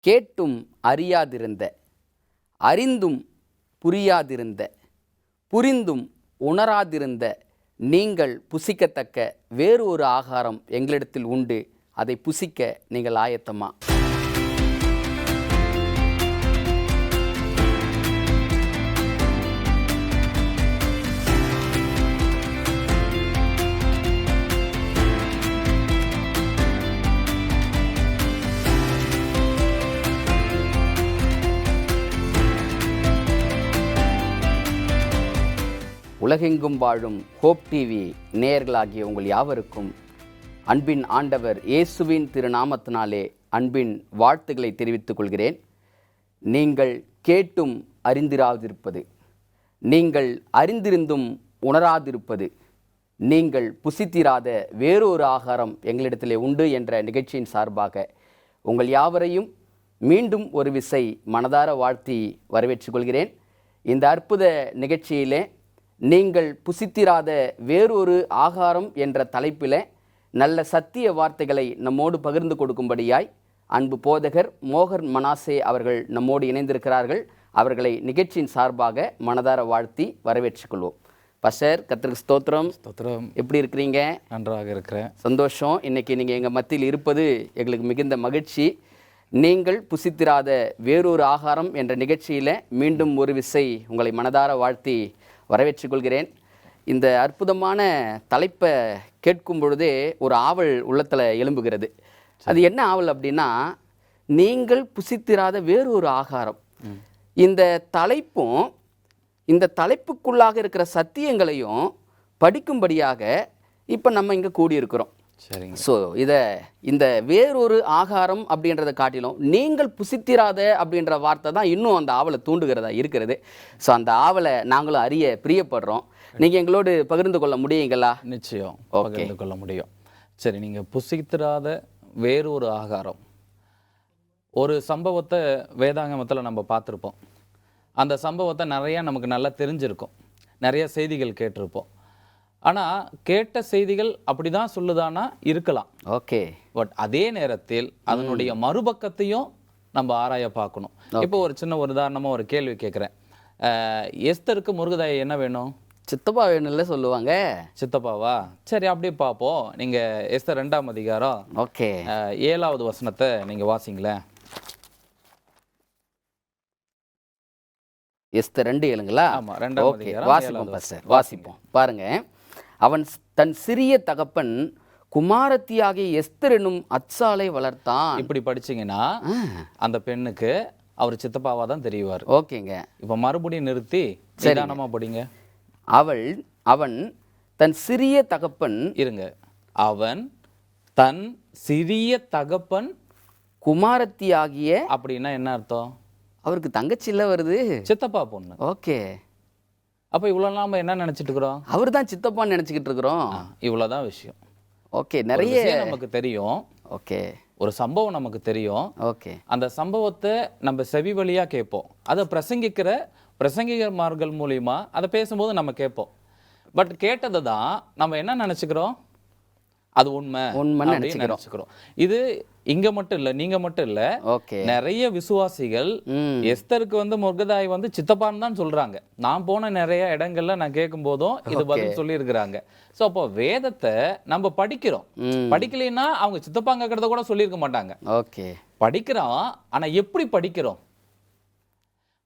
கேட்டும் அறியாதிருந்த, அறிந்தும் புரியாதிருந்த, புரிந்தும் உணராதிருந்த நீங்கள் புசிக்கத்தக்க வேறு ஒரு ஆகாரம் எங்களிடத்தில் உண்டு. அதை புசிக்க நீங்கள் ஆயத்தமா? உலகெங்கும் வாழும் ஹோப் டிவி நேயர்களாகிய உங்கள் யாவருக்கும் அன்பின் ஆண்டவர் இயேசுவின் திருநாமத்தினாலே அன்பின் வாழ்த்துக்களை தெரிவித்துக் கொள்கிறேன். நீங்கள் கேட்டும் அறிந்திராதிருப்பது, நீங்கள் அறிந்திருந்தும் உணராதிருப்பது, நீங்கள் புசித்திராத வேறொரு ஆகாரம் எங்களிடத்திலே உண்டு என்ற நிகழ்ச்சியின் சார்பாக உங்கள் யாவரையும் மீண்டும் ஒரு விசை மனதார வாழ்த்தி வரவேற்றுக் கொள்கிறேன். இந்த அற்புத நிகழ்ச்சியிலே நீங்கள் புசித்திராத வேறொரு ஆகாரம் என்ற தலைப்பில் நல்ல சத்திய வார்த்தைகளை நம்மோடு பகிர்ந்து கொடுக்கும்படியாய் அன்பு போதகர் மோகன் மனாசே அவர்கள் நம்மோடு இணைந்திருக்கிறார்கள். அவர்களை நிகழ்ச்சியின் சார்பாக மனதார வாழ்த்தி வரவேற்றுக் கொள்வோம். பஸ்டர், கர்த்தருக்கு ஸ்தோத்திரம். ஸ்தோத்திரம். எப்படி இருக்கிறீங்க? நன்றாக இருக்கிறேன். சந்தோஷம். இன்னைக்கு நீங்கள் எங்கள் மத்தியில் இருப்பது எங்களுக்கு மிகுந்த மகிழ்ச்சி. நீங்கள் புசித்திராத வேறொரு ஆகாரம் என்ற நிகழ்ச்சியில் மீண்டும் ஒரு விசை உங்களை மனதார வாழ்த்தி வரவேற்றுக் கொள்கிறேன். இந்த அற்புதமான தலைப்பை கேட்கும் பொழுதே ஒரு ஆவல் உள்ளத்தில் எழும்புகிறது. அது என்ன ஆவல் அப்படின்னா, நீங்கள் புசித்திராத வேறொரு ஆகாரம். இந்த தலைப்பும் இந்த தலைப்புக்குள்ளாக இருக்கிற சத்தியங்களையும் படிக்கும்படியாக இப்போ நம்ம இங்கே கூடியிருக்கிறோம். சரிங்க. ஸோ இந்த வேறொரு ஆகாரம் அப்படின்றத காட்டிலும் நீங்கள் புசித்திராத அப்படின்ற வார்த்தை தான் இன்னும் அந்த ஆவலை தூண்டுகிறதா இருக்கிறது. ஸோ அந்த ஆவலை நாங்களும் அறிய பிரியப்படுறோம். நீங்கள் எங்களோடு பகிர்ந்து கொள்ள முடியுங்களா? நிச்சயம் பகிர்ந்து கொள்ள முடியும். சரி, நீங்கள் புசித்திராத வேறொரு ஆகாரம், ஒரு சம்பவத்தை வேதாகமத்தில் நம்ம பார்த்துருப்போம். அந்த சம்பவத்தை நிறையா நமக்கு நல்லா தெரிஞ்சிருக்கும், நிறைய செய்திகள் கேட்டிருப்போம். ஆனால் கேட்ட செய்திகள் அப்படி தான் சொல்லுதானா இருக்கலாம். ஓகே. பட் அதே நேரத்தில் அதனுடைய மறுபக்கத்தையும் நம்ம ஆராய பார்க்கணும். இப்போ ஒரு சின்ன ஒரு உதாரணமாக ஒரு கேள்வி கேட்குறேன். எஸ்தருக்கு முருகதாயை என்ன வேணும்? சித்தப்பா வேணும்ல சொல்லுவாங்க. சித்தப்பாவா? சரி, அப்படியே பார்ப்போம். நீங்கள் எஸ்தர் 2ஆம் அதிகாரம் ஓகே 7வது வசனத்தை நீங்கள் வாசிங்களேன். எஸ்தர் 2:7ங்களா? ஆமாம், 2ஆம் அதிகாரம். வாசிப்போம் பாஸ்டர், வாசிப்போம். பாருங்க, அவன் தன் சிறிய தகப்பன் குமாரத்தியாகிய எஸ்தர் என்னும் அச்சாலை வளர்த்தான். இப்படி படிச்சீங்கன்னா அந்த பெண்ணுக்கு அவர் சித்தப்பாவா தான் தெரிவார். ஓகேங்க. இப்போ மறுபடியும் நிறுத்தி நிதானமா படிங்க. அவன் தன் சிறிய தகப்பன், இருங்க, அவன் தன் சிறிய தகப்பன் குமாரத்தியாகிய, அப்படின்னா என்ன அர்த்தம்? அவருக்கு தங்கச்சில்ல வருது, சித்தப்பா பொண்ணு. ஓகே. அப்போ இவ்வளோ நாம என்ன நினச்சிட்டு இருக்கிறோம்? அவர் தான் சித்தப்பான்னு நினச்சிக்கிட்டு இருக்கிறோம். இவ்வளோதான் விஷயம். ஓகே. நிறைய நமக்கு தெரியும். ஓகே. ஒரு சம்பவம் நமக்கு தெரியும். ஓகே. அந்த சம்பவத்தை நம்ம செவி வழியாக கேட்போம். அதை பிரசங்கிகர்மார்கள் மூலியமா அதை பேசும்போது நம்ம கேட்போம். பட் கேட்டதை தான் நம்ம என்ன நினச்சிக்கிறோம்? அது உண்மைன்னு நினைச்சுக்கிறோம். இது இங்க மட்டும் இல்ல, நீங்க மட்டும் இல்ல, நிறைய விசுவாசிகள் எஸ்தருக்கு முருகதாய் சித்தப்பான்னு தான் சொல்றாங்க. நான் போன நிறைய இடங்கள்ல நான் கேட்கும் போதும் இது பதில் சொல்லி இருக்கிறாங்க. சோ அப்போ வேதத்தை நம்ம படிக்கிறோம். படிக்கலைன்னா அவங்க சித்தப்பாங்கிறத கூட சொல்லியிருக்க மாட்டாங்க. படிக்கிறோம், ஆனா எப்படி படிக்கிறோம்?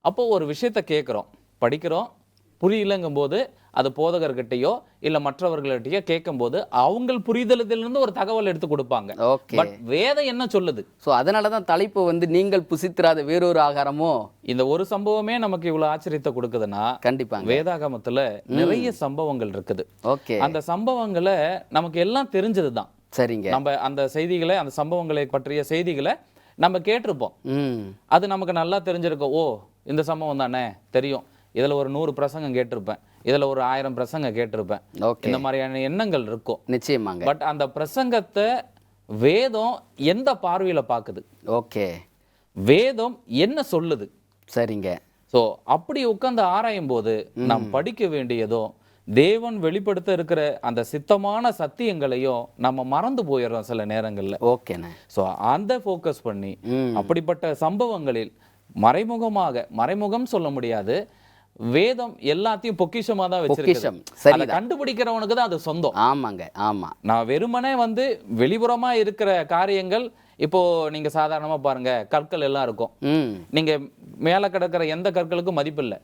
அப்போ ஒரு விஷயத்த கேட்கிறோம், படிக்கிறோம், புரியலங்கும் போது அது போதகர்கிட்டையோ இல்ல மற்றவர்கள்கிட்டயோ கேட்கும் போது அவங்க புரிதலிலிருந்து ஒரு தகவல் எடுத்து கொடுப்பாங்க. பட் வேதம் என்ன சொல்லுது? ஸோ அதனாலதான் தலைப்பு நீங்கள் புசித்திராத வேறொரு ஆகாரமோ. இந்த ஒரு சம்பவமே நமக்கு இவ்வளவு ஆச்சரியத்தை கொடுக்குதுன்னா கண்டிப்பா வேதாகமத்துல நிறைய சம்பவங்கள் இருக்குது. ஓகே. அந்த சம்பவங்களை நமக்கு எல்லாம் தெரிஞ்சதுதான். சரிங்க. நம்ம அந்த செய்திகளை, அந்த சம்பவங்களை பற்றிய செய்திகளை நம்ம கேட்டிருப்போம். அது நமக்கு நல்லா தெரிஞ்சிருக்கும். ஓ, இந்த சம்பவம் தானே தெரியும், இதுல ஒரு 100 பிரசங்கம் கேட்டிருப்பேன், இதுல ஒரு 1000 பிரசங்கம் கேட்டிருப்பேன், இந்த மாதிரியான எண்ணங்கள் இருக்கும். நிச்சயமாங்க. பட் அந்த பிரசங்கத்தை வேதம் எந்த பார்வையில பாக்குது? ஓகே. வேதம் என்ன சொல்லுது? சரிங்க. ஸோ அப்படி உட்கார்ந்து ஆராயும் போது நாம் படிக்க வேண்டியதும் தேவன் வெளிப்படுத்த இருக்கிற அந்த சித்தமான சத்தியங்களையும் நம்ம மறந்து போயிடுறோம் சில நேரங்கள்ல. ஓகேண்ணே. ஸோ அந்த ஃபோக்கஸ் பண்ணி அப்படிப்பட்ட சம்பவங்களில் மறைமுகம் சொல்ல முடியாது, வேதம் எல்லாத்தையும் பொக்கிஷமா தான் வச்சிருக்கு. அதை கண்டுபிடிக்கிறவனுக்கு தான் அது சொந்தம். ஆமாங்க, ஆமா. நான் வெறுமனே வெளிப்புறமா இருக்கிற காரியங்கள், இப்போ நீங்க சாதாரணமா பாருங்க, கற்கள் எல்லாம் இருக்கும், நீங்க மேல கிடக்கிற எந்த கற்களுக்கும் மதிப்பு இல்லை.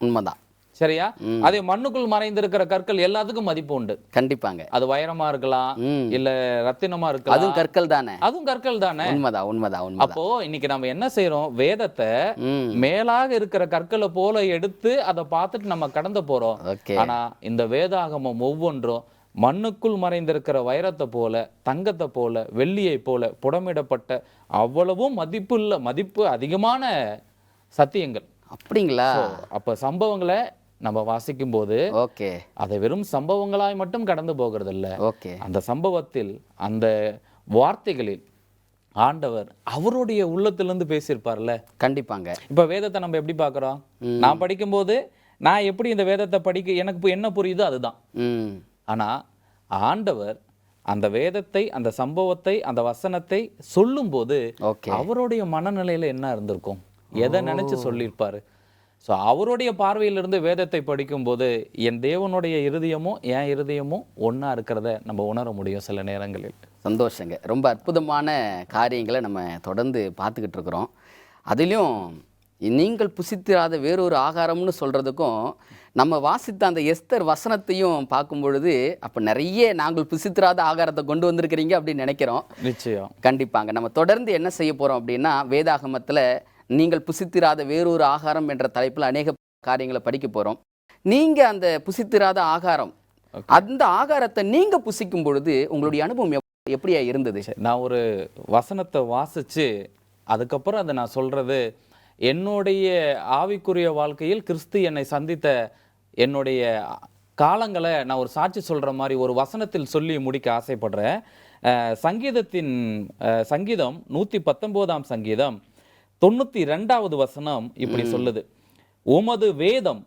உண்மைதான். சரியா? அதே மண்ணுக்குள் மறைந்திருக்கிற கற்கள் எல்லாத்துக்கும் மதிப்பு உண்டு. கண்டிப்பாங்க. அது வைரமா இருக்கலாம், இல்ல ரத்தினமா இருக்கலாம், அதுவும் கற்கள் தானே. அதுவும் கற்கள் தானே. உண்மைதான், உண்மைதான், உண்மை. அப்போ இன்னைக்கு நம்ம என்ன செய்யறோம், வேதத்தை மேலாக இருக்கிற கற்களை போல எடுத்து அதை பார்த்துட்டு நம்ம கடந்து போறோம். ஆனா இந்த வேதாகமம் ஒவ்வொன்றும் மண்ணுக்குள் மறைந்திருக்கிற வைரத்தை போல, தங்கத்தை போல, வெள்ளியை போல புடமிடப்பட்ட அவ்வளவும் மதிப்பு அதிகமான சத்தியங்கள். அப்படிங்களா? அப்ப சம்பவங்களை நம்ம வாசிக்கும் போது அதை வெறும் சம்பவங்களாய் மட்டும் கடந்து போகிறது இல்ல. அந்த சம்பவத்தில், அந்த வார்த்தைகளில் ஆண்டவர் அவருடைய உள்ளத்திலிருந்து பேசியிருப்பார்ல. கண்டிப்பாங்க. இப்ப வேதத்தை நம்ம எப்படி பார்க்கிறோம்? நான் படிக்கும்போது நான் எப்படி இந்த வேதத்தை படிக்க எனக்கு என்ன புரியுதோ அதுதான். ஆனா ஆண்டவர் அந்த வேதத்தை, அந்த சம்பவத்தை, அந்த வசனத்தை சொல்லும்போது அவருடைய மனநிலையில என்ன இருந்திருக்கும், எதை நினைச்சு சொல்லியிருப்பாரு? ஸோ அவருடைய பார்வையிலிருந்து வேதத்தை படிக்கும்போது என் தேவனுடைய இருதயமும் என் இருதயமும் ஒன்றா இருக்கிறத நம்ம உணர முடியும் சில நேரங்களில். சந்தோஷங்க. ரொம்ப அற்புதமான காரியங்களை நம்ம தொடர்ந்து பார்த்துக்கிட்டு இருக்கிறோம். அதிலும் நீங்கள் புசித்திராத வேறொரு ஆகாரம்னு சொல்கிறதுக்கும் நம்ம வாசித்த அந்த எஸ்தர் வசனத்தையும் பார்க்கும் பொழுது, அப்போ நிறைய நாங்கள் புசித்திராத ஆகாரத்தை கொண்டு வந்திருக்கிறீங்க அப்படின்னு நினைக்கிறோம். நிச்சயம். கண்டிப்பாங்க. நம்ம தொடர்ந்து என்ன செய்ய போகிறோம் அப்படின்னா, வேதாகமத்தில் நீங்கள் புசித்திராத வேறொரு ஆகாரம் என்ற தலைப்பில் அநேக காரியங்களை படிக்க போகிறோம். நீங்கள் அந்த புசித்திராத ஆகாரம், அந்த ஆகாரத்தை நீங்கள் புசிக்கும் பொழுது உங்களுடைய அனுபவம் எப்படியா இருந்தது? நான் ஒரு வசனத்தை வாசித்து அதுக்கப்புறம் அதை நான் சொல்கிறது, என்னுடைய ஆவிக்குரிய வாழ்க்கையில் கிறிஸ்து என்னை சந்தித்த என்னுடைய காலங்களை நான் ஒரு சாட்சி சொல்கிற மாதிரி ஒரு வசனத்தில் சொல்லி முடிக்க ஆசைப்படுறேன். சங்கீதம் 119 சங்கீதம் 92வது வசனம் இப்படி சொல்லுது, உமது வேதம்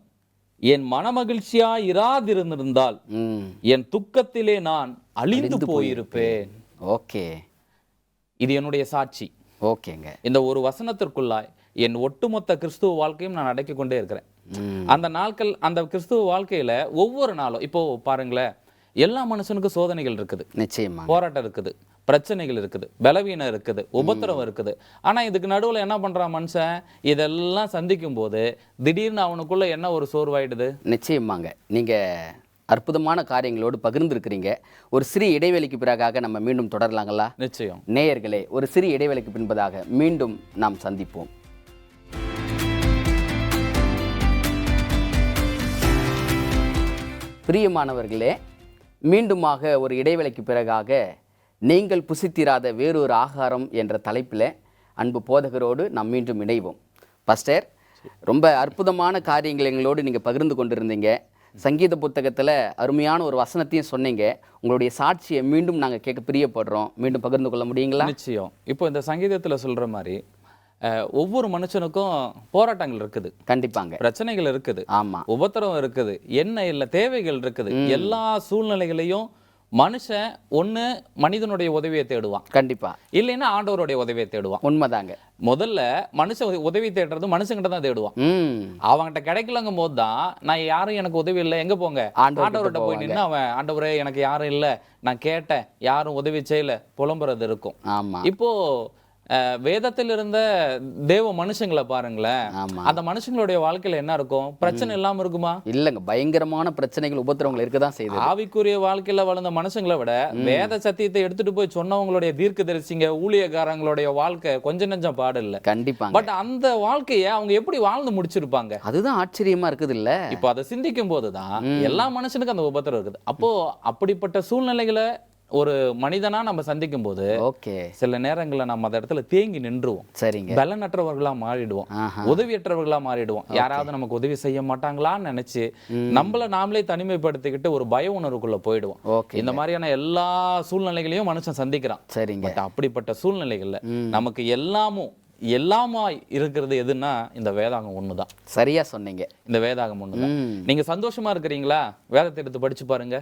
என் மனமகிழ்ச்சியா இராதிருந்திருந்தால் என் துக்கத்திலே நான் அழிந்து போயிருப்பேன். ஓகே, இது என்னுடைய சாட்சி. ஓகேங்க. இந்த ஒரு வசனத்திற்குள்ளாய் என் ஒட்டுமொத்த கிறிஸ்துவ வாழ்க்கையும் நான் அடக்கி கொண்டே இருக்கிறேன். அந்த நாட்கள், அந்த கிறிஸ்துவ வாழ்க்கையில ஒவ்வொரு நாளும், இப்போ பாருங்களேன், எல்லா மனுஷனுக்கும் சோதனைகள் இருக்குது, நிச்சயமா போராட்டம் இருக்குது, பிரச்சனைகள் இருக்குது, பலவீனம் இருக்குது, உபத்திரம் இருக்குது. ஆனா இதுக்கு நடுவில் என்ன பண்றான் மனுஷன்? இதெல்லாம் சந்திக்கும் போது திடீர்னு அவனுக்குள்ள என்ன ஒரு சோர்வாயிடுது. நிச்சயமாங்க. நீங்க அற்புதமான காரியங்களோடு பகிர்ந்துருக்கிறீங்க. ஒரு சிறிய இடைவெளிக்கு பிறகாக நம்ம மீண்டும் தொடரலாங்களா? நிச்சயம். நேயர்களே, ஒரு சிறிய இடைவெளிக்கு பின்பதாக மீண்டும் நாம் சந்திப்போம். பிரியமானவர்களே, மீண்டுமாக ஒரு இடைவெளிக்கு பிறகாக நீங்கள் புசித்திராத வேறொரு ஆகாரம் என்ற தலைப்பில் அன்பு போதகரோடு நாம் மீண்டும் இணைவோம். பாஸ்டர், ரொம்ப அற்புதமான காரியங்கள் எங்களோடு நீங்கள் பகிர்ந்து கொண்டிருந்தீங்க. சங்கீத புத்தகத்தில் அருமையான ஒரு வசனத்தையும் சொன்னீங்க. உங்களுடைய சாட்சியை மீண்டும் நாங்கள் கேட்க பிரியப்படுறோம். மீண்டும் பகிர்ந்து கொள்ள முடியுங்களா? நிச்சயம். இப்போ இந்த சங்கீதத்தில் சொல்கிற மாதிரி ஒவ்வொரு மனுஷனுக்கும் போராட்டங்கள் இருக்குது, கண்டிப்பாங்க, பிரச்சனைகள் இருக்குது, ஆமா, உபத்திரம் இருக்குது, என்ன இல்லை தேவைகள் இருக்குது. எல்லா சூழ்நிலைகளையும் மனுஷன் ஒண்ணு மனிதனுடைய உதவியை தேடுவான், கண்டிப்பா, இல்லைன்னா ஆண்டவருடைய உதவியை தேடுவான். உண்மைதாங்க. முதல்ல மனுஷன் உதவி தேடுறது மனுஷங்கிட்ட தான் தேடுவான். அவன்கிட்ட கிடைக்கலங்கும் போது தான், நான் யாரும் எனக்கு உதவி இல்லை, எங்க போங்க, ஆண்டவர்கிட்ட போய் நின்று அவன், ஆண்டவரே எனக்கு யாரும் இல்லை, நான் கேட்டேன் யாரும் உதவி செய்யல, புலம்புறது இருக்கும். ஆமா. இப்போ வேதத்தில் இருந்த தேவ மனுஷங்களை பாருங்களேன், அந்த மனுஷங்களுடைய வாழ்க்கையில என்ன இருக்கும்? பிரச்சனை இல்லாம இருக்குமா? இல்லங்க, பயங்கரமான பிரச்சனைகள் உபத்திரவங்கள் இருக்கதான் செய்யுது. ஆவிக்குரிய வாழ்க்கையில வளர்ந்த மனுஷங்களை விட வேத சத்தியத்தை எடுத்துட்டு போய் சொன்னவங்களுடைய தீர்க்கதரிசிங்க, ஊழியக்காரங்களுடைய வாழ்க்கை கொஞ்சம் நெஞ்சம் பாடு இல்ல, கண்டிப்பா. பட் அந்த வாழ்க்கைய அவங்க எப்படி வாழ்ந்து முடிச்சிருப்பாங்க? அதுதான் ஆச்சரியமா இருக்குது இல்ல. இப்போ அதை சிந்திக்கும் போதுதான் எல்லா மனுஷனுக்கும் அந்த உபத்திரம் இருக்குது. அப்போ அப்படிப்பட்ட சூழ்நிலைகளை ஒரு மனிதனா நம்ம சந்திக்கும் போது சில நேரங்களில் நம்ம அந்த இடத்துல தேங்கி நின்றுவோம். சரிங்க. பலனற்றவர்களா மாறிடுவோம், உதவியற்றவர்களா மாறிடுவோம். யாராவது நமக்கு உதவி செய்ய மாட்டாங்களான்னு நினைச்சு நம்மள நாமளே தனிமைப்படுத்திக்கிட்டு ஒரு பய உணர்வுக்குள்ள போயிடுவோம். இந்த மாதிரியான எல்லா சூழ்நிலைகளையும் மனுஷன் சந்திக்கிறான். சரிங்க. அப்படிப்பட்ட சூழ்நிலைகள்ல நமக்கு எல்லாமும் எல்லாமா இருக்கிறது எதுன்னா இந்த வேதாகம் ஒண்ணுதான். சரியா சொன்னீங்க. இந்த வேதாகம் ஒண்ணுதான். நீங்க சந்தோஷமா இருக்கிறீங்களா, வேதத்தை எடுத்து படிச்சு பாருங்க,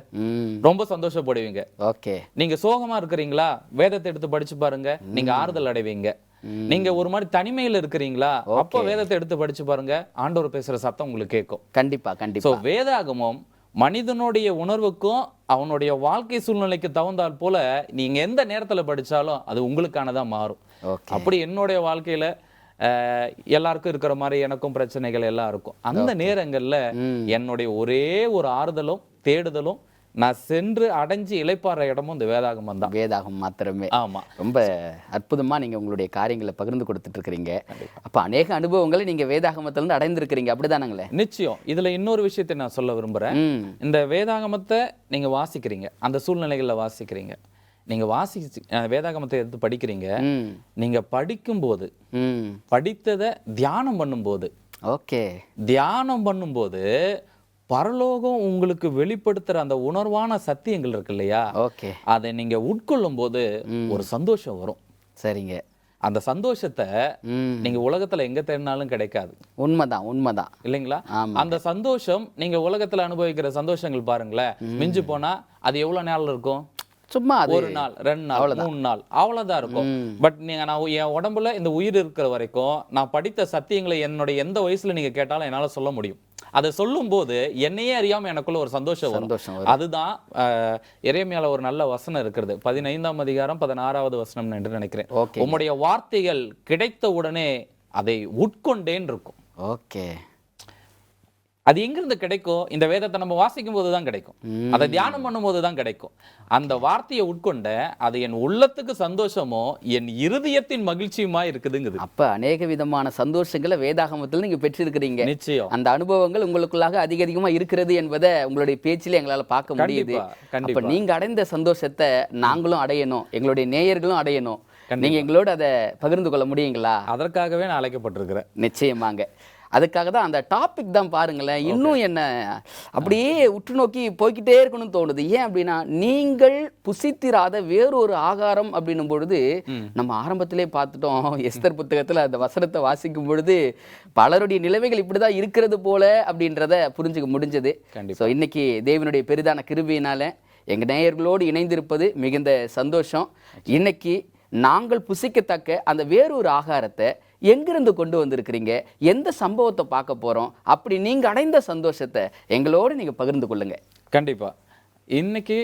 ரொம்ப சந்தோஷப்படுவீங்க. ஓகே. நீங்க சோகமா இருக்கிறீங்களா, வேதத்தை எடுத்து படிச்சு பாருங்க, நீங்க ஆறுதல் அடைவீங்க. நீங்க ஒரு மாதிரி தனிமையில இருக்கிறீங்களா, அப்ப வேதத்தை எடுத்து படிச்சு பாருங்க, ஆண்டவர் பேசுற சத்தம் உங்களுக்கு கேட்கும். கண்டிப்பா கண்டிப்பா. வேதாகமும் மனிதனுடைய உணர்வுக்கும் அவனுடைய வாழ்க்கை சூழ்நிலைக்கு தகுந்தால் போல நீங்க எந்த நேரத்துல படிச்சாலும் அது உங்களுக்கானதா மாறும். அப்படி என்னுடைய வாழ்க்கையில எல்லாருக்கும் இருக்கிற மாதிரி எனக்கும் பிரச்சனைகள் எல்லாம் இருக்கும். அந்த நேரங்கள்ல என்னுடைய ஒரே ஒரு ஆறுதலும் தேடுதலும், நான் சென்று அடைஞ்சு இளைப்பாற இடமும் இந்த வேதாகமம் தான். வேதாகம் மாத்திரமே. ஆமா. ரொம்ப அற்புதமா நீங்க உங்களுடைய காரியங்களை பகிர்ந்து கொடுத்துட்டு இருக்கிறீங்க. அப்ப அநேக அனுபவங்களை நீங்க வேதாகமத்துல இருந்து அடைந்திருக்கிறீங்க, அப்படிதானங்களே? நிச்சயம். இதுல இன்னொரு விஷயத்தை நான் சொல்ல விரும்புறேன். இந்த வேதாகமத்தை நீங்க வாசிக்கிறீங்க, அந்த சூழ்நிலைகள்ல வாசிக்கிறீங்க, நீங்க வேதாகமத்தை எடுத்து படிக்கிறீங்க. நீங்க படிக்கும்போது படித்ததை தியானம் பண்ணும்போது, ஓகே, தியானம் பண்ணும்போது பரலோகம் உங்களுக்கு வெளிப்படுத்துற அந்த உணர்வான சத்தியங்கள் இருக்கு இல்லையா, ஓகே, அதை நீங்க உட்கொள்ளும் போது ஒரு சந்தோஷம் வரும். சரிங்க. அந்த சந்தோஷத்தை நீங்க உலகத்துல எங்க தேடினாலும் கிடைக்காது. உண்மைதான் உண்மைதான் இல்லைங்களா? அந்த சந்தோஷம் நீங்க உலகத்துல அனுபவிக்கிற சந்தோஷங்கள் பாருங்களேன், மிஞ்சி போனா அது எவ்வளவு நாள் இருக்கும்? சும்மா ஒரு நாள், 2 நாள், 3 நாள், அவ்வளவுதான் இருக்கும். பட் நீங்க நான் என் உடம்புல இந்த உயிர் இருக்கிற வரைக்கும் நான் படித்த சத்தியங்களை என்னுடைய எந்த வயசுல நீங்க கேட்டாலும் என்னால சொல்ல முடியும். அதை சொல்லும் போது என்னையே அறியாம எனக்குள்ள ஒரு சந்தோஷம் வரும். அதுதான் எரேமியால ஒரு நல்ல வசனம் இருக்கிறது, 15ஆம் அதிகாரம் 16வது வசனம் என்று நினைக்கிறேன். உம்முடைய வார்த்தைகள் கிடைத்த உடனே அதை உட்கொண்டேன் இருக்கும். ஓகே. அது எங்கிருந்து கிடைக்கும்? இந்த வேதத்தை நம்ம வாசிக்கும் போதுதான் கிடைக்கும், அதை தியானம் பண்ணும் போதுதான் கிடைக்கும். அந்த வார்த்தையை உட்கொண்ட அது என் உள்ளத்துக்கு சந்தோஷமோ என் இருதயத்தின் மகிழ்ச்சியுமா இருக்குதுங்குது. அப்ப அநேக விதமான சந்தோஷங்களை வேதாகமத்தில் நீங்க பெற்றிருக்கிறீங்க. நிச்சயம். அந்த அனுபவங்கள் உங்களுக்குள்ளாக அதிகமா இருக்கிறது என்பதை உங்களுடைய பேச்சில எங்களால பார்க்க முடியுது. அப்ப நீங்க அடைந்த சந்தோஷத்தை நாங்களும் அடையணும், எங்களுடைய நேயர்களும் அடையணும். நீங்க எங்களோட அதை பகிர்ந்து கொள்ள முடியுங்களா? அதற்காகவே நான் அழைக்கப்பட்டிருக்கிறேன். நிச்சயமாங்க. அதுக்காக தான் அந்த டாபிக் தான் பாருங்களேன், இன்னும் என்ன அப்படியே உற்று நோக்கி போய்கிட்டே இருக்கணும்னு தோணுது. ஏன் அப்படின்னா, நீங்கள் புசித்திராத வேறொரு ஆகாரம் அப்படின்னும் பொழுது நம்ம ஆரம்பத்திலே பார்த்துட்டோம். எஸ்தர் புத்தகத்துல அந்த வசனத்தை வாசிக்கும் பொழுது பலருடைய நிலைமைகள் இப்படிதான் இருக்கிறது போல அப்படின்றத புரிஞ்சுக்க முடிஞ்சது. ஸோ இன்னைக்கு தேவனுடைய பெரிதான கிருபையினால எங்க நேயர்களோடு இணைந்திருப்பது மிகுந்த சந்தோஷம். இன்னைக்கு நாங்கள் புசிக்கத்தக்க அந்த வேறொரு ஆகாரத்தை எங்கிருந்து கொண்டு வந்திருக்கிறீங்க, எந்த சம்பவத்தை பார்க்க போறோம், அப்படி நீங்க அடைந்த சந்தோஷத்தை எங்களோடு நீங்க பகிர்ந்து கொள்ளுங்க. கண்டிப்பா. இன்னைக்கு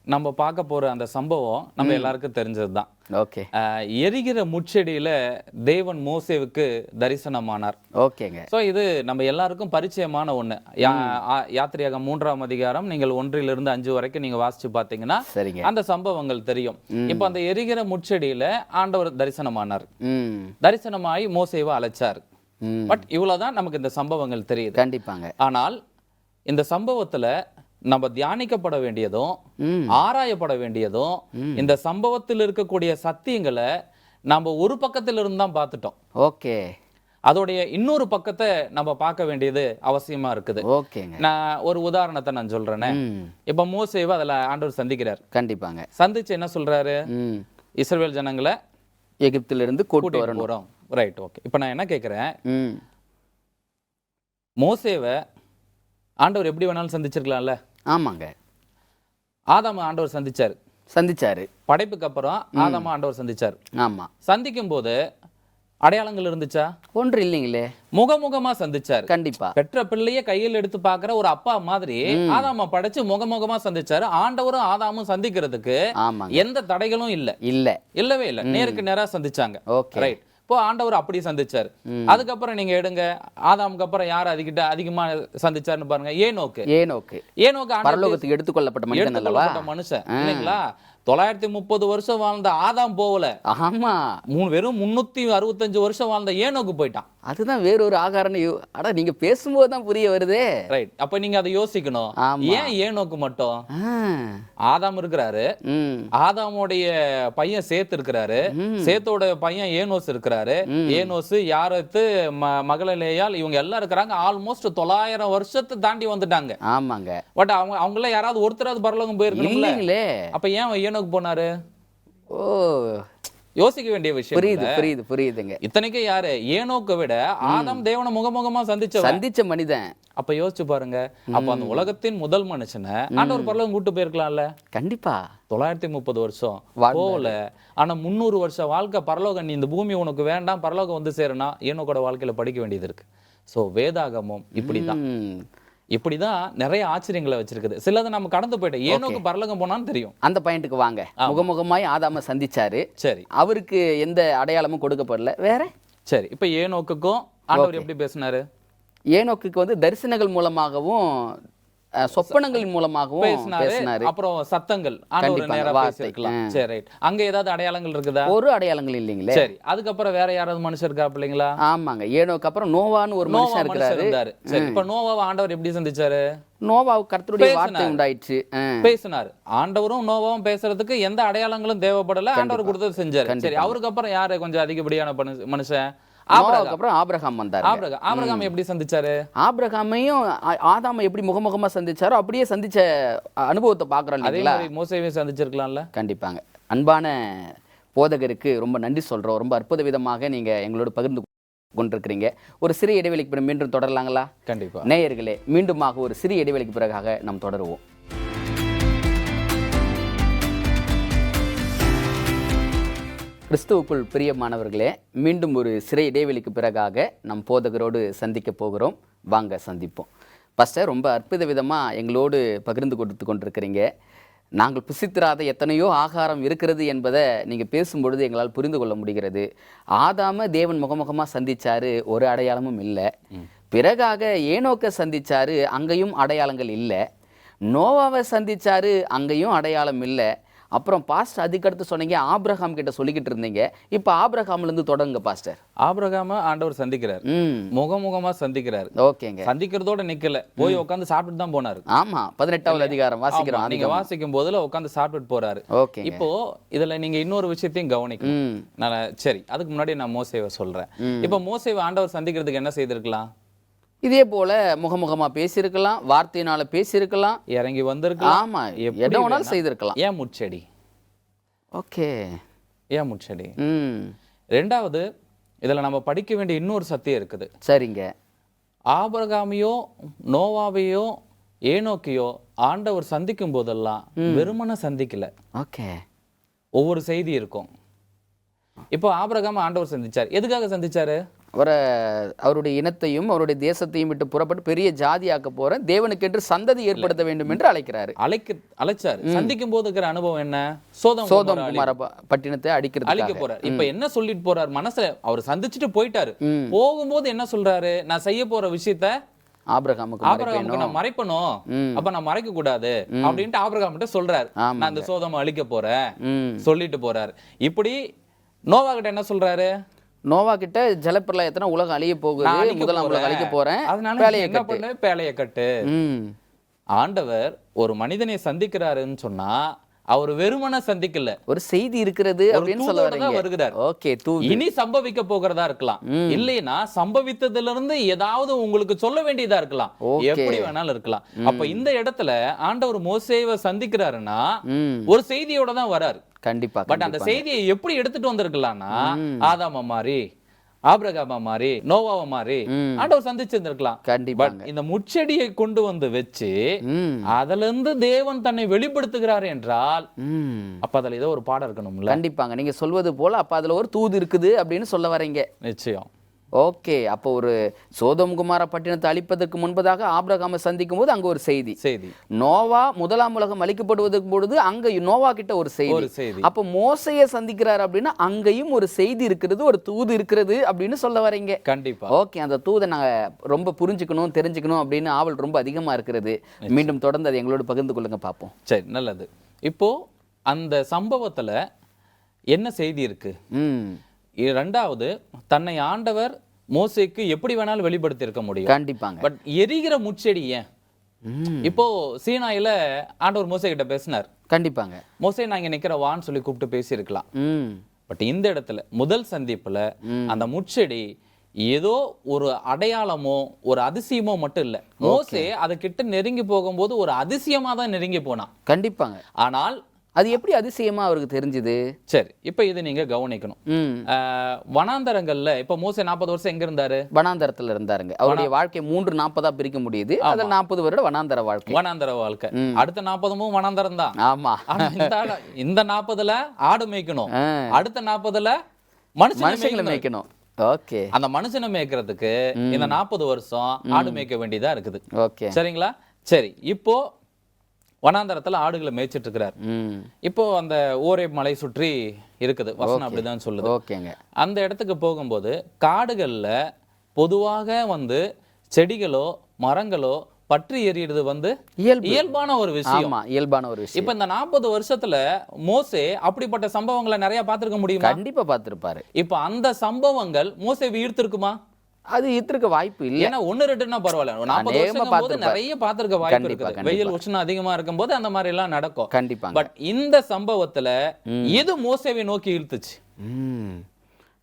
நம்ம பார்க்க போற அந்த சம்பவம் நம்ம எல்லாருக்கும் தெரிஞ்சதுதான். ஓகே. எரிகிற முட்செடியில தேவன் மோசேவுக்கு தரிசனமானார். ஓகேங்க. சோ இது நம்ம எல்லாருக்கும் பரிச்சயமான ஒண்ணு. யாத்திரையாகமம் 3ஆம் அதிகாரம் நீங்கள் 1 to 5 வரைக்கும் நீங்க வாசிச்சு பாத்தீங்கன்னா அந்த சம்பவங்கள் தெரியும். இப்ப அந்த எரிகிற முட்செடியில ஆண்டவர் தரிசனமானார். தரிசனமாயி மோசேவை அழைச்சார். பட் இவ்வளவுதான் நமக்கு இந்த சம்பவங்கள் தெரியுது. கண்டிப்பாங்க. ஆனால் இந்த சம்பவத்துல நம்ம தியானிக்கப்பட வேண்டியதும் ஆராயப்பட வேண்டியதும் இந்த சம்பவத்தில் இருக்கக்கூடிய சத்தியங்களை நம்ம ஒரு பக்கத்துல இருந்து தான் பார்த்துட்டோம். ஓகே. அதோடைய இன்னொரு பக்கத்தை நம்ம பார்க்க வேண்டியது அவசியமா இருக்குது. ஓகேங்க. நான் ஒரு உதாரணத்தை நான் சொல்றேனே. இப்ப மோசேவை அதுல ஆண்டவர் சந்திக்கிறார். கண்டிப்பாங்க. சந்திச்சு என்ன சொல்றாரு? இஸ்ரவேல் ஜனங்களை எகிப்திலிருந்து கூட்டி வரணும். ரைட். ஓகே. இப்ப நான் என்ன கேட்கிறேன், மோசேவை ஆண்டவர் எப்படி வேணாலும் சந்திச்சிருக்கலாம்ல? ஆமாங்க. ஆதாம ஆண்டவர் சந்திச்சாரு. படைப்புக்கு அப்புறம் ஆதாம ஆண்டவர் சந்திச்சாரு. ஆமா. சந்திக்கும் போது அடையாளங்கள் இருந்துச்சா? ஒன்று இல்லைங்களே. முகமுகமா சந்திச்சாரு. கண்டிப்பா. பெற்ற பிள்ளைய கையில் எடுத்து பாக்குற ஒரு அப்பா மாதிரி ஆதாம படைச்சு முகமுகமா சந்திச்சாரு. ஆண்டவரும் ஆதாமும் சந்திக்கிறதுக்கு எந்த தடைகளும் இல்லவே இல்ல. நேருக்கு நேரா சந்திச்சாங்க. ரைட். இப்போ ஆண்டவர் அப்படி சந்திச்சாரு. அதுக்கப்புறம் நீங்க எடுங்க, ஆதாமுக்கு அப்புறம் யார் அதிகமா சந்திச்சாருன்னு பாருங்க. ஏனோக்கு பரலோகத்துக்கு எடுத்துக்கொள்ளப்பட்ட மனுஷன் இல்லைங்களா? 930 வருஷம் வாழ்ந்த ஆதாம் போகல. ஆமா. வெறும் 365 வருஷம் வாழ்ந்த ஏனோக்கு போயிட்டான். அதுதான் வேறொரு ஆகாரம். அட நீங்க பேசும்போது தான் புரிய வருது. ரைட். அப்ப நீங்க அதை யோசிக்கணும். ஏன் ஏனோக்கு மட்டும்? ஆதாம் இருக்கிறாரு, ஆதாமுடைய பையன் சேத் இருக்கிறாரு, சேத்தோட பையன் ஏனோஸ் இருக்கிறாரு, ஏனோஸ் யாரத்து மகளலேயால் இவங்க எல்லாம் இருக்கிறாங்க. ஆல்மோஸ்ட் 900 வருஷத்தை தாண்டி வந்துட்டாங்க. ஆமாங்க. பட் அவங்கள யாராவது ஒருத்தராவது பரலோகம் போயிருக்கணும்ல. அப்ப ஏன் ஏனோக்கு போனாரு? ஓ, யோசிக்க வேண்டிய விஷயம். புரியுதுங்க. இத்தனைக்கும் யாரு? ஏனோக்கை விட ஆதாம் தேவனை முகமுகமா சந்திச்ச மனிதன். அப்ப யோசிச்சு பாருங்க. அப்ப அந்த உலகத்தின் முதல் மனுஷனை ஆண்டவர் பரலோகம் கூட்டு போயிருக்கலாம்ல. கண்டிப்பா 930 வருஷம் போல. ஆனா 300 வருஷம் வாழ்க்கை பரலோகம், நீ இந்த பூமி உனக்கு வேண்டாம், பரலோகம் வந்து சேருனா ஏனோக்கோட வாழ்க்கையில படிக்க வேண்டியது இருக்கு. சோ வேதாகமம் இப்படிதான் நிறைய ஆச்சரியங்களை வச்சிருக்குது. சிலதை நம்ம கடந்து போயிட்டோம். ஏனோக்கு பரலோகம் போனான்னு தெரியும். அந்த பாயிண்ட்டுக்கு வாங்க. முகமுகமாய் ஆதாம சந்திச்சாரு. சரி, அவருக்கு எந்த அடையாளமும் கொடுக்கப்படல. வேற சரி, இப்ப ஏனோக்குக்கும் ஆண்டவர் எப்படி பேசினாரு? ஏனோக்குக்கு வந்து தரிசனங்கள் மூலமாகவும் சொப்பனங்களின் மூலமாகவும் பேசினாரு. அப்புறம் சத்தங்கள் ஆண்டவர் நேரா பேசிருக்கலாம். சரி, ரைட். அங்க ஏதாவது அடையாளங்கள் இருக்குதா? ஒரு அடையாளங்கள் இல்லீங்களே. சரி, அதுக்கப்புறம் வேற யாராவது மனுஷர் இருக்கா பிள்ளைங்களா? ஆமாங்க. ஏனோக்கு அப்புறம் நோவான்னு ஒரு மனுஷன் இருக்கிறாரு. சரி, இப்ப நோவாவை ஆண்டவர் எப்படி சந்திச்சாரு? நோவாவுக்கு கர்த்தருடைய வார்த்தை உண்டாயிடுச்சு, பேசினாரு. ஆண்டவரும் நோவாவும் பேசுறதுக்கு எந்த அடையாளங்களும் தேவைப்படல, ஆண்டவர் கொடுத்தது செஞ்சாரு. சரி, அவருக்கு அப்புறம் யாரு கொஞ்சம் அதிகப்படியான மனுஷன்? ஆபிரகாம் வந்தார். ஆபிரகாம் எப்படி சந்திச்சாரு? ஆபிரகாமையும் ஆதாம எப்படி முகமுகமா சந்திச்சாரோ அப்படியே சந்திச்ச அனுபவத்தை பாக்குறோம். அதே மாதிரி மோசேவையும் சந்திச்சிருக்கலாம்ல. கண்டிப்பாங்க. அன்பான போதகருக்கு ரொம்ப நன்றி சொல்றோம். ரொம்ப அற்புத விதமாக நீங்க எங்களோட பகிர்ந்து கொண்டிருக்கிறீங்க. ஒரு சிறிய இடைவெளிக்கு மீண்டும் தொடரலாங்களா? கண்டிப்பா. நேயர்களே, மீண்டுமாக ஒரு சிறிய இடைவெளிக்கு பிறகாக நாம் தொடருவோம். கிறிஸ்துவுக்குள் பிரியமானவர்களே, மீண்டும் ஒரு சிறை இடைவெளிக்கு பிறகாக நம் போதகரோடு சந்திக்க போகிறோம். வாங்க சந்திப்போம். பாஸ்டர், ரொம்ப அற்புத விதமாக எங்களோடு பகிர்ந்து கொடுத்து கொண்டிருக்கிறீங்க. நாங்கள் புசித்திராத எத்தனையோ ஆகாரம் இருக்கிறது என்பதை நீங்கள் பேசும்பொழுது எங்களால் புரிந்து கொள்ள முடிகிறது. ஆதாம தேவன் முகமுகமாக சந்திச்சாரு, ஒரு அடையாளமும் இல்லை. பிறகாக ஏனோக்கை சந்திச்சாரு, அங்கேயும் அடையாளங்கள் இல்லை. நோவாவை சந்திச்சாரு, அங்கேயும் அடையாளம் இல்லை. அப்புறம் பாஸ்டர் அதுக்கடுத்து சொன்னீங்க ஆபிரகாம் கிட்ட சொல்லிக்கிட்டு இருந்தீங்க. இப்போ ஆபிரகாம்ல இருந்து தொடங்க பாஸ்டர். ஆபிரகாம ஆண்டவர் சந்திக்கிறார், முகமுகமா சந்திக்கிறார். ஓகேங்க. சந்திக்கிறதோட நிக்கல, போய் உட்காந்து சாப்பிட்டு தான் போனாரு. ஆமா, 18வது அதிகாரம் வாசிக்கிறோம். நீங்க வாசிக்கும் போதுல உட்காந்து சாப்பிட்டு போறாரு. ஓகே. இப்போ இதுல நீங்க இன்னொரு விஷயத்தையும் கவனிக்கணும். சரி, அதுக்கு முன்னாடி நான் மோசேவை சொல்றேன். இப்போ மோசேவை ஆண்டவர் சந்திக்கிறதுக்கு என்ன செய்திருக்கலாம்? இதே போல முகமுகமா பேசியிருக்கலாம், வார்த்தையினால பேசியிருக்கலாம், இறங்கி வந்திருக்கலாம். ஆமா, எதை வேணாலும் செய்திருக்கலாம். ஏன் முட்செடி? ஓகே, ஏன் முட்செடி? ரெண்டாவது, இதுல நம்ம படிக்க வேண்டிய இன்னொரு சத்தியம் இருக்குது. சரிங்க. ஆபிரகாமையோ நோவாவையோ ஏனோக்கையோ ஆண்டவர் சந்திக்கும் போதெல்லாம் வெறுமன சந்திக்கல. ஓகே, ஒவ்வொரு செய்தி இருக்கும். இப்போ ஆபிரகாம ஆண்டவர் சந்திச்சார். எதுக்காக சந்திச்சாரு? அவருடைய இனத்தையும் அவருடைய தேசத்தையும் விட்டு புறப்பட்டு பெரிய ஜாதியாக்க போற தேவனுக்கென்று சந்ததி ஏற்படுத்த வேண்டும் என்று அழைச்சாரு. சந்திக்கும் போது இருக்கிற அனுபவம் என்ன? சோதம் குமார பட்டினத்தை அழிக்க போறாரு. இப்ப என்ன சொல்லிட்டு போறாரு? மனசுல அவர் சந்திச்சுட்டு போயிட்டாரு. போகும்போது என்ன சொல்றாரு? நான் செய்ய போற விஷயத்த ஆபிரகாமுக்கு நான் மறைப்பணும், அப்ப நான் மறைக்க கூடாது அப்படின்ட்டு ஆபிரகாம் கிட்ட சொல்றாரு. நான் இந்த சோதம் அழிக்க போறேன் சொல்லிட்டு போறாரு. இப்படி நோவா கிட்ட என்ன சொல்றாரு? நோவா கிட்ட ஜலப்பிரளயத்தினா உலகம் அழிய போகுது, முதலாம் உலகம் அழிக்க போறேன், அதனால என்ன பண்ணு, பேழைய கட்டு. ஆண்டவர் ஒரு மனிதனை சந்திக்கிறாருன்னு சொன்னா அவர் வெறுமன சந்திக்கல, ஒரு செய்தி இருக்கிறது அப்படின்னு சொல்ல வருகிறார். ஓகே, இனி சம்பவிக்க போகிறதா இருக்கலாம், இல்லைன்னா சம்பவித்ததுல இருந்து ஏதாவது உங்களுக்கு சொல்ல வேண்டியதா இருக்கலாம், எப்படி வேணாலும் இருக்கலாம். அப்ப இந்த இடத்துல ஆண்டவர் மோசேவை சந்திக்கிறாருன்னா ஒரு செய்தியோட தான் வராரு. கண்டிப்பா. பட் அந்த செய்தியை எப்படி எடுத்துட்டு வந்திருக்கலாம்னா, ஆதாம மாதிரி, ஆபிரகாம மாதிரி, நோவாவை மாதிரி ஆண்டவர் சந்திச்சிருந்திருக்கலாம். கண்டிப்பா. இந்த முட்செடியை கொண்டு வந்து வச்சு அதுல இருந்து தேவன் தன்னை வெளிப்படுத்துகிறார் என்றால் அப்ப அதுல ஏதோ ஒரு பாடம் இருக்கணும்ல. கண்டிப்பாங்க, நீங்க சொல்வது போல அப்ப அதுல ஒரு தூது இருக்குது அப்படின்னு சொல்ல வரீங்க. நிச்சயம். ஓகே, அப்போ ஒரு சோதோம் குமார பட்டினத்தை அழிப்பதற்கு முன்பதாக ஆபிரகாமை சந்திக்கும் போது அங்க ஒரு செய்தி. நோவா முதலாம் உலகம் அழிக்கப்படுவதற்கு பொழுது அங்க நோவா கிட்ட ஒரு செய்தி. அப்போ மோசையை சந்திக்கிறார் அப்படின்னா அங்கேயும் ஒரு செய்தி இருக்கிறது, ஒரு தூது இருக்கிறது அப்படின்னு சொல்ல வரீங்க. கண்டிப்பா. ஓகே, அந்த தூதை நாங்க ரொம்ப புரிஞ்சுக்கணும், தெரிஞ்சுக்கணும் அப்படின்னு ஆவல் ரொம்ப அதிகமா இருக்கிறது. மீண்டும் தொடர்ந்து அதை எங்களோட பகிர்ந்து கொள்ளுங்க பார்ப்போம். சரி, நல்லது. இப்போ அந்த சம்பவத்துல என்ன செய்தி இருக்கு? இரண்டாவது, தன்னை ஆண்டவர் மோசேக்கு எப்படி வேணாலும் வெளிப்படுத்தி இருக்க முடியும். கண்டிப்பாங்க. பட் எரிகிற முட்செடி ஏன்? இப்போ சீனாயில ஆண்டவர் மோசே கிட்ட பேசினார். கண்டிப்பாங்க. மோசே நான் இங்க நிக்கிற வான்னு சொல்லி கூப்பிட்டு பேசியிருக்கலாம். பட் இந்த இடத்துல முதல் சந்திப்புல அந்த முட்செடி ஏதோ ஒரு அடையாளமோ ஒரு அதிசயமோ மட்டும் இல்ல. மோசே அதை கிட்ட நெருங்கி போகும்போது ஒரு அதிசயமா தான் நெருங்கி போனான். கண்டிப்பாங்க. ஆனால் அது எப்படி அதிசயமா அவருக்கு தெரிஞ்சுது? சரி, இப்போ இது நீங்க கவனிக்கணும். வனாந்தரங்கள்ல இப்போ மோசே 40 வருஷம் எங்க இருந்தாரு? வனாந்தரத்துல இருந்தாருங்க. அவருடைய வாழ்க்கை 340 பிரிக்க முடியுது. அதுல 40 வருட வனாந்தர வாழ்க்கை. வனாந்தர வாழ்க்கை. அடுத்த 40 வனாந்தரம் தான். ஆமா. இந்த 40ல ஆடு மேய்க்கணும், அடுத்த 40ல மனுஷங்களை மேய்க்கணும். ஓகே. அந்த மனுஷனை மேய்க்கிறதுக்கு இந்த 40 வருஷம் ஆடு மேய்க்க வேண்டியதா இருக்குது. ஓகே, சரிங்களா? சரி, இப்போ வனாந்தரத்துல ஆடுகளை மேய்ச்சிட்டு இருக்கிறார். இப்போ அந்த ஓரே மலை சுற்றி இருக்குது, வசனம் அப்படிதான் சொல்லுது. ஓகேங்க. அந்த இடத்துக்கு போகும்போது காடுகள்ல பொதுவாக செடிகளோ மரங்களோ பற்றி எறிகிறது இயல்பான ஒரு விஷயம். இயல்பான ஒரு விஷயம். இப்ப இந்த 40 வருஷத்துல மோசே அப்படிப்பட்ட சம்பவங்களை நிறைய பார்த்திருக்க முடியுமா? கண்டிப்பா பார்த்திருப்பாரு. இப்ப அந்த சம்பவங்கள் மோசேவை ஈர்த்திருக்குமா? அது ஈர்த்திருக்க வாய்ப்பு இல்லை. ஏன்னா 1-2னா பரவாயில்ல, 40 வருஷம் நிறைய பார்த்திருக்க வாய்ப்பு இருக்குது. வெயில் உஷ்ணம் அதிகமா இருக்கும் போது அந்த மாதிரி எல்லாம் நடக்கும். கண்டிப்பா. பட் இந்த சம்பவத்துல எது மோசேவை நோக்கி இழுத்துச்சு?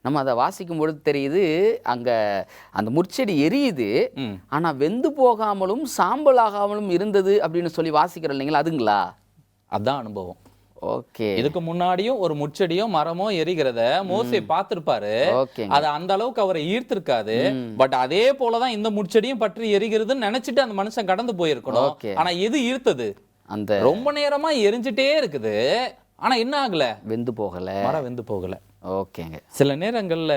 நம்ம அதை வாசிக்கும் பொழுது தெரியுது, அங்க அந்த முட்செடி எரியுது, ஆனா வெந்து போகாமலும் சாம்பலாகாமலும் இருந்தது அப்படின்னு சொல்லி வாசிக்கிறோம் இல்லைங்களா? அதுங்களா? அதான் அனுபவம். ஓகே. இதுக்கு முன்னாடியும் ஒரு முட்செடியோ மரமோ எரிகிறத மோசே பார்த்திருப்பாரு. அது அந்த அளவுக்கு அவரை ஈர்த்திருக்காது. பட் அதே போலதான் இந்த முட்செடியும் பற்றி எரிகிறதுன்னு நினைச்சிட்டு அந்த மனுஷன் கடந்து போயிருக்கணும். ஆனா எது ஈர்த்தது? அந்த ரொம்ப நேரமா எரிஞ்சிட்டே இருக்குது, ஆனா என்ன ஆகல? வெந்து போகல, மரம் வெந்து போகல. ஓகேங்க. சில நேரங்கள்ல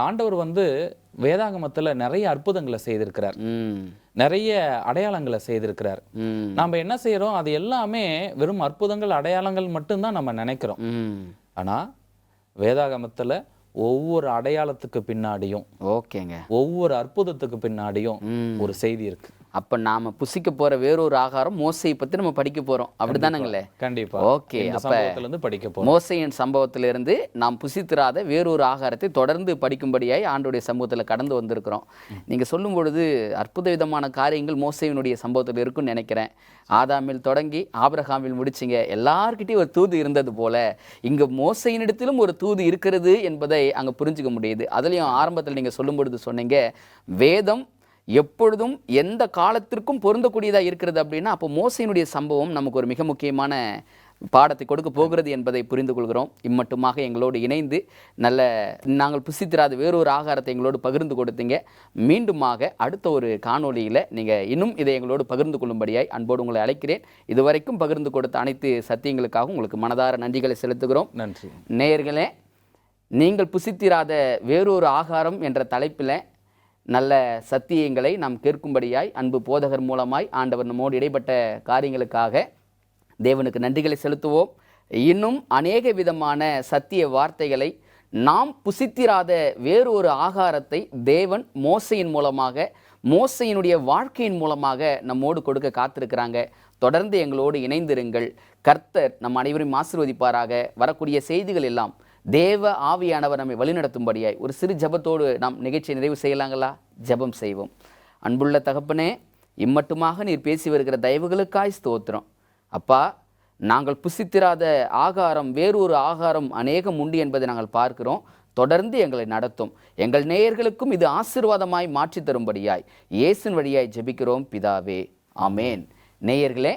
ஆண்டவர் வேதாகமத்துல நிறைய அற்புதங்களை செய்திருக்கிறார், நிறைய அடையாளங்களை செய்திருக்கிறார். நாம என்ன செய்யறோம்? அது எல்லாமே வெறும் அற்புதங்கள் அடையாளங்கள் மட்டும்தான் நம்ம நினைக்கிறோம். ஆனா வேதாகமத்துல ஒவ்வொரு அடையாளத்துக்கு பின்னாடியும், ஓகேங்க, ஒவ்வொரு அற்புதத்துக்கு பின்னாடியும் ஒரு செய்தி இருக்கு. அப்ப நாம புசிக்க போற வேறொரு ஆகாரம் மோசையை பத்தி நம்ம படிக்க போறோம், அப்படிதானங்களே? கண்டிப்பா. ஓகே. அப்ப படிக்க போறோம். மோசையின் சம்பவத்திலிருந்து நாம் புசித்திராத வேறொரு ஆகாரத்தை தொடர்ந்து படிக்கும்படியாய் ஆண்டோடைய சம்பவத்துல கடந்து வந்திருக்கிறோம். நீங்க சொல்லும் பொழுது அற்புத விதமான காரியங்கள் மோசையினுடைய சம்பவத்தில் இருக்குன்னு நினைக்கிறேன். ஆதாமில் தொடங்கி ஆபிரகாமில் முடிச்சிங்க, எல்லார்கிட்டையும் ஒரு தூது இருந்தது போல இங்க மோசையினிடத்திலும் ஒரு தூது இருக்கிறது என்பதை அங்க புரிஞ்சுக்க முடியுது. அதுலயும் ஆரம்பத்தில் நீங்க சொல்லும் பொழுது சொன்னீங்க, வேதம் எப்பொழுதும் எந்த காலத்திற்கும் பொருந்தக்கூடியதாக இருக்கிறது அப்படின்னா, அப்போ மோசையினுடைய சம்பவம் நமக்கு ஒரு மிக முக்கியமான பாடத்தை கொடுக்க போகிறது என்பதை புரிந்து கொள்கிறோம். இம்மட்டுமாக எங்களோடு இணைந்து நாங்கள் புசித்திராத வேறொரு ஆகாரத்தை எங்களோடு பகிர்ந்து கொடுத்தீங்க. மீண்டுமாக அடுத்த ஒரு காணொலியில் நீங்கள் இன்னும் இதை எங்களோடு பகிர்ந்து கொள்ளும்படியாய் அன்போடு உங்களை அழைக்கிறேன். இதுவரைக்கும் பகிர்ந்து கொடுத்த அனைத்து சத்தியங்களுக்காகவும் உங்களுக்கு மனதார நன்றிகளை செலுத்துகிறோம். நன்றி. நேயர்களே, நீங்கள் புசித்திராத வேறொரு ஆகாரம் என்ற தலைப்பில் நல்ல சத்தியங்களை நாம் கேட்கும்படியாய் அன்பு போதகர் மூலமாய் ஆண்டவர் நம்மோடு இடைப்பட்ட காரியங்களுக்காக தேவனுக்கு நன்றிகளை செலுத்துவோம். இன்னும் அநேக விதமான சத்திய வார்த்தைகளை, நாம் புசித்திராத வேறொரு ஆகாரத்தை தேவன் மோசையின் மூலமாக, மோசையினுடைய வாழ்க்கையின் மூலமாக நம்மோடு கொடுக்க காத்திருக்கிறாங்க. தொடர்ந்து எங்களோடு இணைந்திருங்கள். கர்த்தர் நம் அனைவரையும் ஆசீர்வதிப்பாராக. வரக்கூடிய செய்திகள் எல்லாம் தேவ ஆவியானவர் நம்மை வழிநடத்தும்படியாய் ஒரு சிறு ஜபத்தோடு நாம் நிகழ்ச்சியை நிறைவு செய்யலாங்களா? ஜபம் செய்வோம். அன்புள்ள தகப்பனே, இம்மட்டுமாக நீர் பேசி வருகிற தயவுகளுக்காய் ஸ்தோத்திரம். அப்பா, நாங்கள் புசித்திராத ஆகாரம் வேறொரு ஆகாரம் அநேகம் உண்டு என்பதை நாங்கள் பார்க்கிறோம். தொடர்ந்து எங்களை நடத்தும். எங்கள் நேயர்களுக்கும் இது ஆசீர்வாதமாய் மாற்றி தரும்படியாய் இயேசுவின் வழியாய் ஜெபிக்கிறோம் பிதாவே, ஆமேன். நேயர்களே,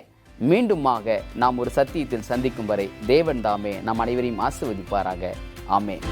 மீண்டுமாக நாம் ஒரு சத்தியத்தில் சந்திக்கும் வரை தேவன் தாமே நம் அனைவரையும் ஆசீர்வதிப்பாராக. ஆமென்.